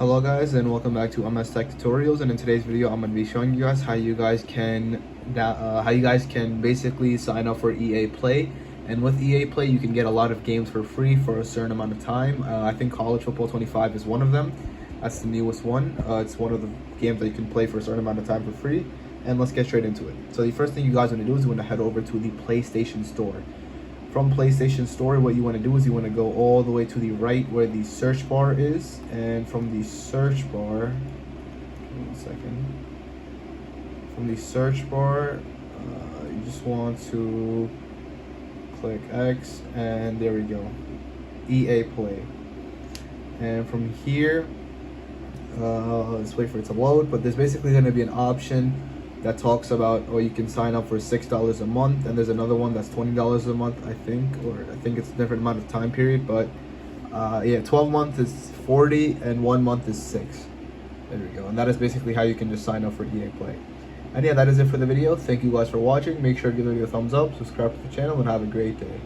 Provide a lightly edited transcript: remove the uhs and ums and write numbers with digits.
Hello guys, and welcome back to MS Tech Tutorials. And in today's video I'm going to be showing you guys how you guys can basically sign up for EA Play. And with EA Play you can get a lot of games for free for a certain amount of time. I think College Football 25 is one of them. That's the newest one. It's one of the games that you can play for a certain amount of time for free. And let's get straight into it. So the first thing you guys want to do is you want to head over to the PlayStation Store. From PlayStation Store, what you want to do is you want to go all the way to the right where the search bar is, and from the search bar, from the search bar, you just want to click X, and there we go, EA Play. And from here, let's wait for it to load, but there's basically going to be an option that talks about, or you can sign up for $6 a month, and there's another one that's $20 a month, I think it's a different amount of time period, but yeah, 12 months is 40 and 1 month is 6. There we go. And that is basically how you can just sign up for EA Play. And yeah, that is it for the video. Thank you guys for watching. Make sure to give the video a thumbs up, subscribe to the channel, and have a great day.